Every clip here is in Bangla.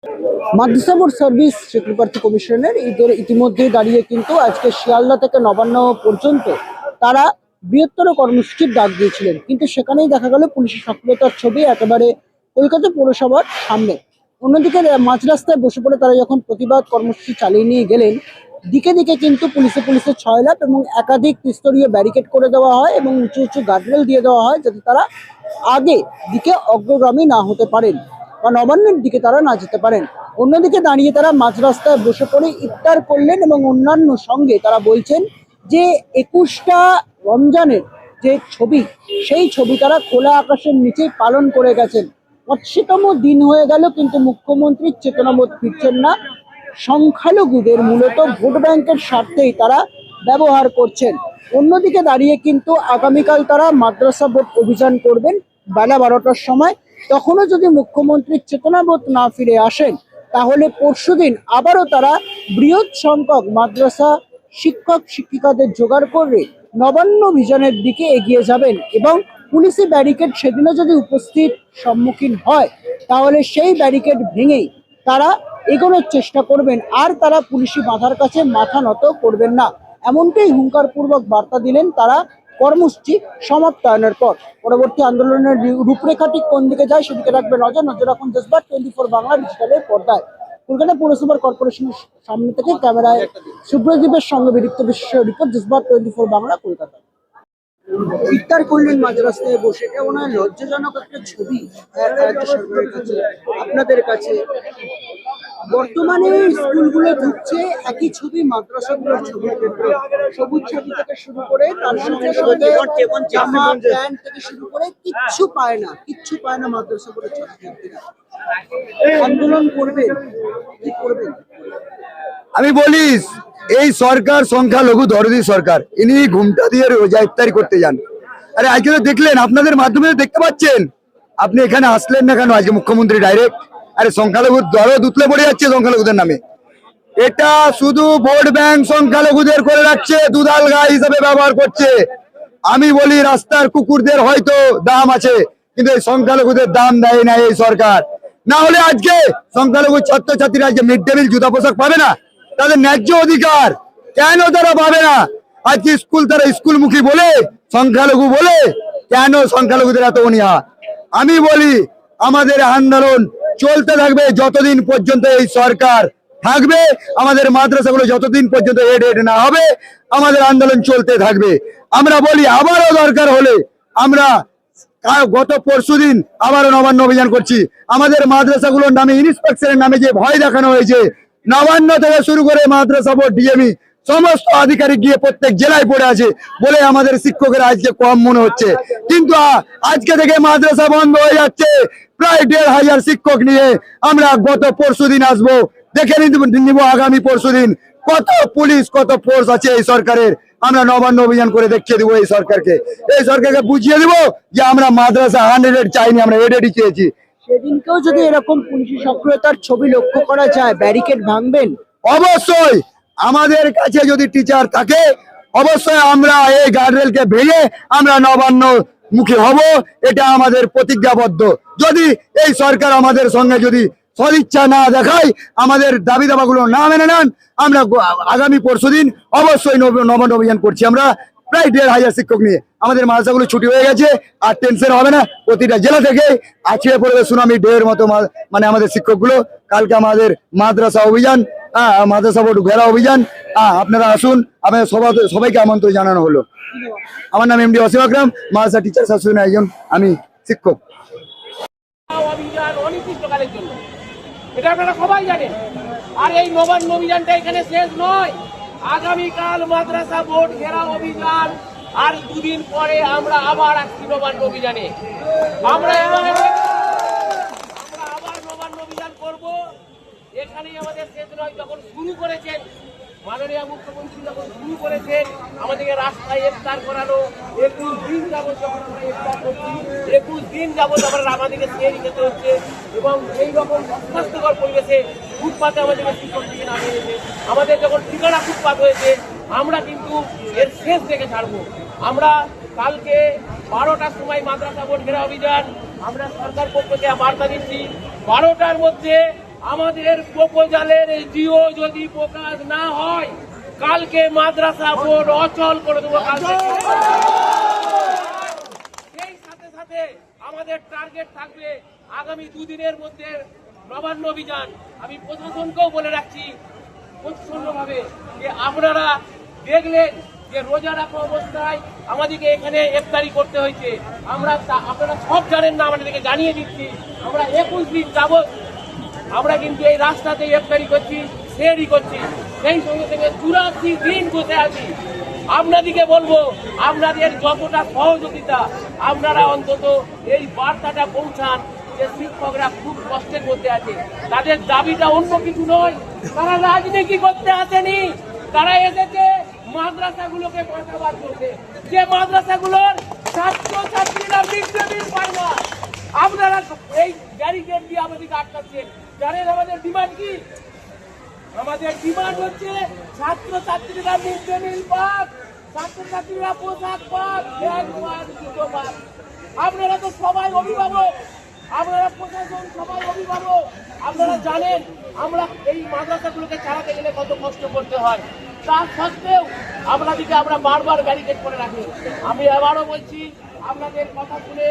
মাদ্রাসা বোর্ড সার্ভিস স্বীকৃতি কমিশনের ইতিমধ্যে দাঁড়িয়ে কিন্তু আজকে শিয়ালদা থেকে নবান্ন পর্যন্ত তারা বৃহত্তর কর্মসূচির ডাক দিয়েছিলেন, কিন্তু সেখানেই দেখা গেল পুলিশের সক্রিয়তার ছবি একেবারে কলকাতা পৌরসভার সামনে। অন্যদিকে মাঝ রাস্তায় বসে পড়ে তারা যখন প্রতিবাদ কর্মসূচি চালিয়ে নিয়ে গেলেন, দিকে দিকে কিন্তু পুলিশের ছয়লাপ এবং একাধিক ত্রিস্তরীয় ব্যারিকেড করে দেওয়া হয় এবং উঁচু উঁচু গার্ডরেল দিয়ে দেওয়া হয়, যাতে তারা আগে দিকে অগ্রগামী না হতে পারেন বা নবান্নের দিকে তারা না যেতে পারেন। অন্যদিকে দাঁড়িয়ে তারা মাঝ রাস্তায় বসে পড়ে ইফতার করলেন এবং অন্যান্য সঙ্গে তারা বলছেন যে 21টা রমজানের যে ছবি, সেই ছবি তারা খোলা আকাশের নিচেই পালন করে গেছেন। 85তম দিন হয়ে গেল, কিন্তু মুখ্যমন্ত্রীর চেতনাবোধ ফিরছেন না। সংখ্যালঘুদের মূলত ভোট ব্যাংকের স্বার্থেই তারা ব্যবহার করছেন। অন্যদিকে দাঁড়িয়ে কিন্তু আগামীকাল তারা মাদ্রাসা বোর্ড অভিযান করবেন বেলা 12টার সময়। তখনও যদি মুখ্যমন্ত্রীর চেতনাবোধ না ফিরে আসেন, তাহলে পরশুদিন আবারও তারা বৃহৎ সংখ্যক মাদ্রাসা শিক্ষক শিক্ষিকাদের জোগাড় করে নবান্ন অভিযানের দিকে এগিয়ে যাবেন এবং পুলিশি ব্যারিকেড সেদিনও যদি উপস্থিত সম্মুখীন হয়, তাহলে সেই ব্যারিকেড ভেঙেই তারা এগোনোর চেষ্টা করবেন, আর তারা পুলিশি বাধার কাছে মাথা নত করবেন না। এমনটাই হুঙ্কারপূর্বক বার্তা দিলেন তারা কর্মসূচি সমাপ্তায়নের পর। পরবর্তী আন্দোলনের রূপরেখাটি কোন দিকে যায় সেদিকে রাখবে নজর রাখুন জজবাত 24 বাংলা ডিজিটালের পর্দায়। কলকাতা পৌরসভার কর্পোরেশনের সামনে থেকে ক্যামেরায় সুব্রদীপের সঙ্গে বিদীপ্ত বিশ্বের রিপোর্ট, জজবাত 24 বাংলা, কলকাতা। ইফতার করলেন মাঝ রাস্তায় বসে, এটা মনে হয় লজ্জাজনক একটা ছবি রাজ্য সরকারের কাছে, আপনাদের কাছে। বর্তমানে স্কুলগুলো ঢুকছে একই ছবি, মাদ্রাসাগুলোর ছবি, সবুজ ছবি থেকে শুরু করে তার সঙ্গে সঙ্গে জামা প্যান্ট থেকে শুরু করে কিচ্ছু পায় না মাদ্রাসাগুলোর ছাত্রছাত্রীরা। আন্দোলন করবেন, কি করবেন? আমি বলিস, এই সরকার সংখ্যালঘু দরদি সরকার, ইনি ঘুমটা দিয়ে রোজা ইফতারি করতে যান। আরে আজকে তো দেখলেন, আপনাদের মাধ্যমে দেখতে পাচ্ছেন, আপনি এখানে আসলেন না কেন আজকে মুখ্যমন্ত্রী ডাইরেক্ট? আরে সংখ্যালঘুর দরদ উতলে পড়ে যাচ্ছে সংখ্যালঘুদের নামে। এটা শুধু ভোট ব্যাংক সংখ্যালঘুদের করে রাখছে, দুধাল গায়ে হিসাবে ব্যবহার করছে। আমি বলি, রাস্তার কুকুরদের হয়তো দাম আছে, কিন্তু এই সংখ্যালঘুদের দাম দেয় না এই সরকার। না হলে আজকে সংখ্যালঘু ছাত্রছাত্রীরা আজকে মিড ডে মিল, জুতা পোশাক পাবে না? তাদের ন্যায্য অধিকার কেন তারা পাবে না? আজকে তারা স্কুলমুখী বলে, সংখ্যালঘু বলে, কেন সংখ্যালঘুদের এত অনীহা? আমি বলি, আমাদের আন্দোলন চলতে থাকবে যতদিন পর্যন্ত এই সরকার থাকবে। আমাদের মাদ্রাসাগুলো যতদিন পর্যন্ত হেড না হবে, আমাদের আন্দোলন চলতে থাকবে। আমরা বলি, আবারও দরকার হলে আমরা গত পরশুদিন আবারও নবান্ন অভিযান করছি। আমাদের মাদ্রাসাগুলোর নামে, ইন্সপেকশনের নামে যে ভয় দেখানো হয়েছে, নবান্ন থেকে শুরু করে মাদ্রাসা বোর্ড, ডিএমই সমস্ত আধিকারিক গিয়ে প্রত্যেক জেলায় পড়ে আছে বলে আমাদের শিক্ষকের আজকে কম মনে হচ্ছে। কিন্তু আজকে থেকে মাদ্রাসা বন্ধ হয়ে যাচ্ছে। প্রায় 1500 শিক্ষক নিয়ে আমরা গত পরশুদিন আসবো, দেখে নিব আগামী পরশুদিন কত পুলিশ, কত ফোর্স আছে এই সরকারের। আমরা নবান্ন অভিযান করে দেখিয়ে দিব এই সরকারকে বুঝিয়ে দিব যে আমরা মাদ্রাসা 100 চাইনি, আমরা 80 চেয়েছি। সেদিনকেও যদি এরকম পুলিশি সক্রিয়তার ছবি লক্ষ্য করা যায়, ব্যারিকেড ভাঙবেন? অবশ্যই। আমাদের কাছে যদি টিচার থাকে, অবশ্যই আমরা এই গার্ডরেলকে ভেঙে আমরা নবান্ন মুখী হব, এটা আমাদের প্রতিজ্ঞাবদ্ধ। যদি এই সরকার আমাদের সঙ্গে যদি সদিচ্ছা না দেখায়, আমাদের দাবি দাবাগুলো না মেনে নেন, আমরা আগামী পরশুদিন অবশ্যই নবান্ন অভিযান করছি। আমরা প্রায় 1500 শিক্ষক নিয়ে, আমাদের মাদ্রাসাগুলো ছুটি হয়ে গেছে, আর টেনশন হবে না। প্রতিটা জেলা থেকে আছিয়ে পড়বে সুনামি ঢেউয়ের মতো মানে আমাদের শিক্ষকগুলো। কালকে আমাদের মাদ্রাসা অভিযান, মাদ্রাসা বোর্ড ঘেরা অভিযান। আপনারা আসুন, আপনাদের সবাইকে আমন্ত্রণ জানানো হলো। আমার নাম এমডি ওয়াসিম আকরাম, মাদ্রাসা টিচার অ্যাসোসিয়েশনের একজন আমি শিক্ষক। অভিযান অনির্দিষ্টকালের জন্য, এটা আপনারা সবাই জানেন। আর এই নবান্ন অভিযানটা এখানে শেষ নয়। আগামীকাল মাদ্রাসা বোর্ড ঘেরাও অভিযান, আর দুদিন পরে আমরা আবার আসছি নবান্ন অভিযানে। আমরা আবার নবান্ন অভিযান করব। এখানেই আমাদের শেষ নয়। যখন শুরু করেছেন মাননীয় মুখ্যমন্ত্রী, যখন শুরু করেছেন আমাদেরকে রাস্তায় ইফতার করানো, 21 দিন যাবত যখন আমরা ইফতার করছি, 21 দিন যাবত আমরা আমাদেরকে সেহরি খেতে হচ্ছে এবং এই রকম অস্বাস্থ্যকর পরিবেশে ফুটপাতে আমাদেরকে শিক্ষক থেকে নামিয়ে এনেছে। আমাদের যখন ঠিকানা ফুটপাত হয়েছে, আমরা কিন্তু এর শেষ দেখে ছাড়বো। আমরা কালকে 12টার সময় মাদ্রাসা বোর্ড ঘেরা অভিযান, আমরা সরকার পক্ষ থেকে বার্তা দিচ্ছি, 12টার মধ্যে আমাদের প্রপোজালের এই জিও যদি প্রকাশ না হয়, কালকে মাদ্রাসা বোর্ড অচল করে দেবো। কালকে সেই সাথে সাথে আমাদের টার্গেট থাকবে আগামী দুদিনের মধ্যে নবান্ন অভিযান। আমি প্রশাসনকেও বলে রাখছি প্রচ্ছন্নভাবে যে আপনারা দেখলেন যে রোজা রাখা অবস্থায় আমাদেরকে এখানে ইফতারি করতে হয়েছে। আপনারা সব জানেন না, আমাদেরকে জানিয়ে দিচ্ছি, আমরা 21 দিন যাবত আমরা কিন্তু এই রাস্তাতে ইফতারি করছি, সেহরি করছি। সেই সঙ্গে সঙ্গে 84 দিন বসে আছি। আপনাদেরকে বলবো, আপনাদের যতটা সহযোগিতা, আপনারা অন্তত এই বার্তাটা পৌঁছান যে শিক্ষকরা খুব কষ্টের মধ্যে আছে। তাদের দাবিটা অন্য কিছু নয়, তারা রাজনীতি করতে আসেনি, তারা এসেছে মাদ্রাসাগুলোকে বাঁচাবার করতে। যে মাদ্রাসাগুলোর ছাত্রছাত্রীরা মিড ডে মিল পায় না, আপনারা এই ব্যারিকেড দিয়ে আমাদেরকে আটকাচ্ছেন। জানেন আমাদের ডিমান্ড কি? আমাদের ডিমান্ড হচ্ছে ছাত্রছাত্রীরা মিড ডে মিল পাক, ছাত্রছাত্রীরা পোশাক পাক, ব্যাগ পাক, জুতো পাক। আপনারা তো সবাই অভিভাবক, আপনারা প্রশাসন সবাই অভিভাবক, আপনারা জানেন আমরা এই মাদ্রাসাগুলোকে চালাতে গেলে কত কষ্ট করতে হয়। তার সত্ত্বেও আপনাদেরকে আমরা বারবার ব্যারিকেড করে রাখি। আমি আবারও বলছি, আপনাদের কথা শুনে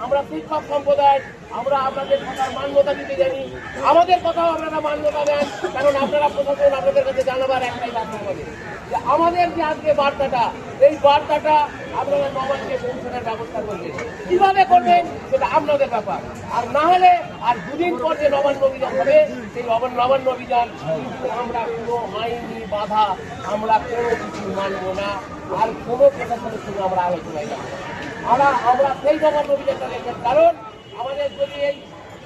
আমরা শিক্ষক সম্প্রদায় আমরা আপনাদের কথার মান্যতা দিতে জানি। আমাদের কথাও আপনারা মান্যতা দেন, কারণ আপনারা প্রশাসন, আপনাদের কাছে জানাবার একটাই ব্যাপার হবে যে আমাদের যে আজকে বার্তাটা, এই বার্তাটা আপনারা নবান্নকে পৌঁছানোর ব্যবস্থা করবেন। কিভাবে করবেন সেটা আপনাদের ব্যাপার। আর না হলে আর দুদিন পর যে নবান্ন অভিযান হবে, সেই নবান্ন অভিযান কিন্তু আমরা কোনো আইনি বাধা, আমরা কোনো কিছু মানবো না, আর কোনো প্রশাসনের সঙ্গে আমরা আলোচনায় যাবো। আমরা সেই নবান্ন অভিযানটা দেখবেন, কারণ আমাদের যদি এই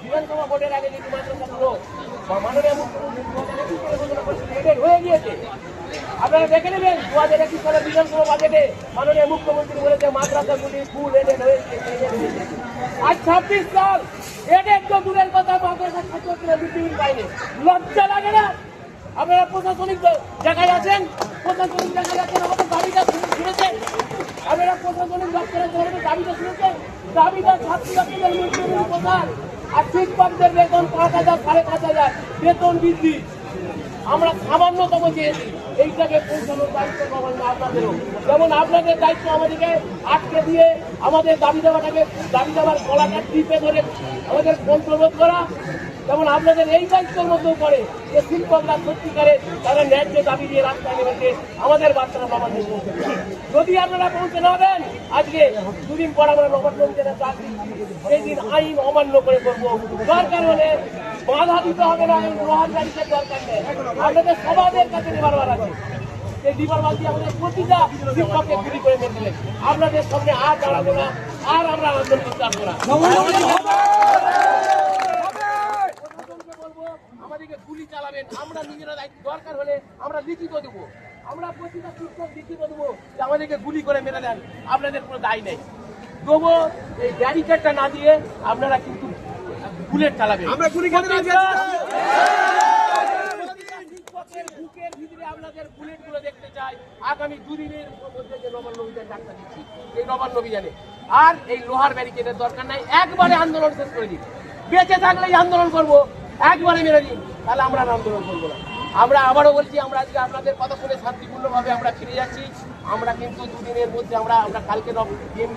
বিধানসভা ভোটের আগে যদি মাদ্রাসাগুলো বা মাননীয় মুখ্যমন্ত্রী হয়ে গিয়েছে, আপনারা দেখে নেবেন 2021 সালে বিধানসভা বাজেটে মাননীয় মুখ্যমন্ত্রী বলেছে মাদ্রাসাগুলি ফুল এডেড হয়েছে। আজ 26 সাল, এডেড তো দূরের কথা, মাদ্রাসার ছাত্রছাত্রীরা মিড পায়নি। লজ্জা লাগে না? আপনারা প্রশাসনিক জায়গায় আছেন, প্রশাসনিক জায়গায় আছেন, আমাদের দাবিটা শুনেছেন, আপনারা প্রশাসনিক দপ্তরের দাবিটা শুনেছেন। দাবিটা ছাত্রছাত্রীদের মিড ডে মিল কোথায়, আর শিক্ষকদের বেতন 5,000 5,500 বেতন বৃদ্ধি আমরা সামান্যতম চেয়েছি। এইটাকে পৌঁছানোর দায়িত্ব নবান্ন আপনাদেরও। যেমন আপনাদের দায়িত্ব আমাদেরকে আটকে দিয়ে আমাদের দাবি দেওয়ার গলাটা টিপে ধরে আমাদের কন্ট্রোল করা, যেমন আপনাদের এই দায়িত্বের মধ্যেও পড়ে যে শিক্ষকরা সত্যিকারে তারা ন্যায্য দাবি দিয়ে রাস্তায় নেমেছে, আমাদের বার্তাটা নবান্নে পৌঁছে দেবে। যদি আপনারা পৌঁছে না দেন, আজকে দুদিন পর আমরা নবান্ন অভিযানে চাপ দিচ্ছি, সেই দিন আইন অমান্য করে করবো। দরকার হলে বাধা দিতে হবে না, লোহার গাড়িতে দরকার নেই, আপনাদের সবাদের কাছে নিবারবার আছে। এই নিবারবার দিয়ে আমাদের প্রতিটা শিক্ষককে গুলি করে মেরে দিলেন। আপনাদের সামনে আর দাঁড়াবো না, আর আমরা আন্দোলন করতে পারবো না। আমাদেরকে গুলি চালাবেন, আমরা নিজেরা দায়িত্ব, দরকার হলে আমরা লিখিত দেবো, আমরা প্রতিটা শিক্ষক লিখিত দেবো যে আমাদেরকে গুলি করে মেরে দেন, আপনাদের কোনো দায় নেই। তবু এই ব্যারিকেডটা না দিয়ে আপনারা কিন্তু বুলেট চালাবেন। আমরা গুলি শিক্ষকের বুকের ভিতরে আপনাদের বুলেট গুলো দেখতে চাই। আগামী দুদিনের মধ্যে যে নবান্ন অভিযান ডাক্তার দিচ্ছি, এই নবান্ন অভিযানে আর এই লোহার ব্যারিকেডের দরকার নাই, একবারে আন্দোলন শেষ করে দিন। বেঁচে থাকলেই আন্দোলন করবো, একবারে মেরে দিন, তাহলে আমরা আন্দোলন করবো না। আমরা আবারও বলছি, আমরা আজকে আপনাদের কথা শুনে শান্তিপূর্ণভাবে আমরা ফিরে যাচ্ছি। আমরা কিন্তু দুদিনের মধ্যে আমরা কালকে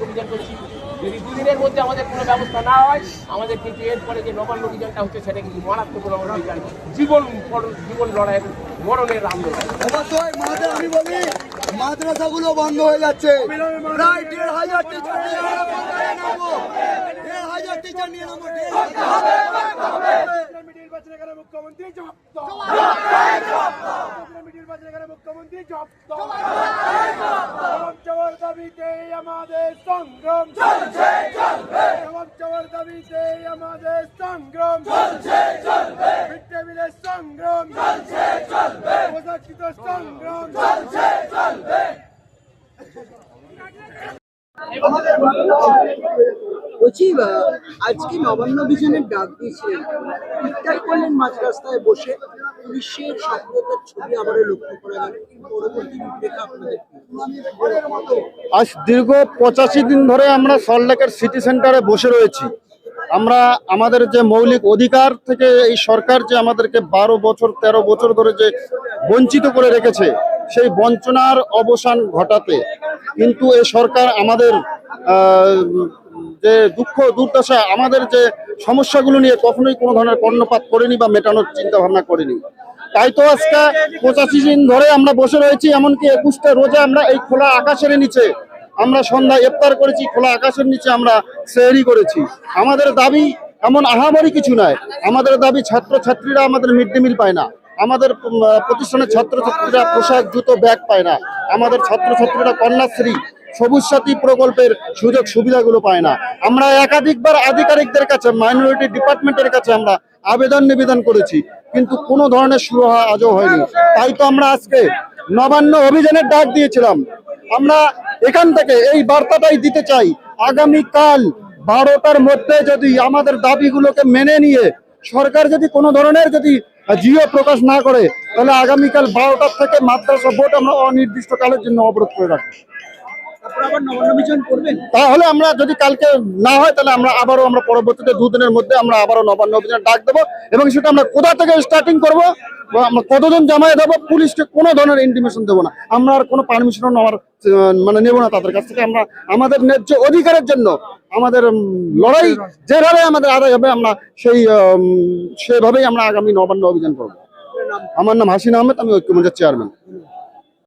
অভিযান করছি। যদি দুদিনের মধ্যে আমাদের কোনো ব্যবস্থা না হয়, আমাদের কিন্তু এরপরে যে নবান্ন অভিযানটা হচ্ছে সেটা কিন্তু মারাত্মক নবান্ন অভিযান, জীবন লড়াইয়ের মরণের আন্দোলন। অবশ্যই আমি বলি মাদ্রাসাগুলো বন্ধ হয়ে যাচ্ছে, প্রায় 1,500 টিচার নিয়ে নেবো। মুখ্যমন্ত্রী জবাব দাবিতে আমাদের সংগ্রাম চলছে, জবাব দাবিতে আমাদের সংগ্রাম চলছে, মিড ডে মিলের সংগ্রাম চলছে, প্রশাসিত সংগ্রাম চলছে। বলছি আজকে নবান্ন অভিযানের ডাক দিয়েছিলেন, ইফতার করলেন মাঝ রাস্তায় বসে, পুলিশের সক্রিয়তার ছবি আবারও লক্ষ্য করা গেল। পরবর্তী রূপরেখা আপনাদের আজ দীর্ঘ 85 দিন ধরে আমরা সল্টলেকের সিটি সেন্টারে বসে রয়েছি। আমরা আমাদের যে মৌলিক অধিকার থেকে এই সরকার যে আমাদেরকে 12 বছর 13 বছর ধরে যে বঞ্চিত করে রেখেছে, সেই বঞ্চনার অবসান ঘটাতে কিন্তু এই সরকার আমাদের যে দুঃখ দুর্দশা, আমাদের যে সমস্যাগুলো নিয়ে কখনোই কোনো ধরনের কর্ণপাত করেনি বা মেটানোর চিন্তা ভাবনা করেনি। তাই তো আজকে 85 দিন ধরে আমরা বসে রয়েছি, এমনকি 21টা রোজা আমরা এই খোলা আকাশের নিচে আমরা সন্ধ্যায় ইফতার করেছি, খোলা আকাশের নিচে আমরা সেহরি করেছি। আমাদের দাবি এমন আহামরি কিছু নয়, আমাদের দাবি ছাত্রছাত্রীরা আমাদের মিড ডে মিল পায় না, আমাদের প্রতিষ্ঠানের ছাত্রছাত্রীরা পোশাক জুতো ব্যাগ পায় না, আমাদের ছাত্রছাত্রীরা কন্যাশ্রী সবুজ সাথী প্রকল্পের সুযোগ সুবিধাগুলো পায় না। আমরা একাধিকবার আধিকারিকদের কাছে, মাইনরিটি ডিপার্টমেন্টের কাছে আমরা আবেদন নিবেদন করেছি, কিন্তু কোনো ধরনের সুরাহা আজও হয়নি। তাই তো আমরা আজকে নবান্ন অভিযানের ডাক দিয়েছিলাম। আমরা এখান থেকে এই বার্তাটাই দিতে চাই, আগামীকাল 12টার মধ্যে যদি আমাদের দাবিগুলোকে মেনে নিয়ে সরকার যদি কোনো ধরনের যদি জিও প্রকাশ না করে, তাহলে আগামীকাল 12টার থেকে মাদ্রাসা বোর্ড আমরা অনির্দিষ্টকালের জন্য অবরোধ করে রাখবো। তারপর আবার নবান্ন অভিযান করবেন? তাহলে আমরা যদি কালকে না হয়, তাহলে আমরা আবারও আমরা পরবর্তীতে 2 দিনের মধ্যে আমরা আবারও নবান্ন অভিযান ডাক দেবো, এবং সেটা আমরা কোথা থেকে স্টার্টিং করবো, আমরা কতজন জামাই দেবো, পুলিশকে কোনো ধরনের ইন্টিমেশন দেবো না, আমরা আর কোনো পারমিশনও নেওয়ার মানে নেবো না তাদের কাছ থেকে। আমরা আমাদের ন্যায্য অধিকারের জন্য আমাদের লড়াই যেভাবে আমাদের আদায় হবে, আমরা সেভাবেই আমরা আগামী নবান্ন অভিযান করবো। আমার নাম হাসিন আহমেদ, আমি ঐক্যমঞ্চের চেয়ারম্যান।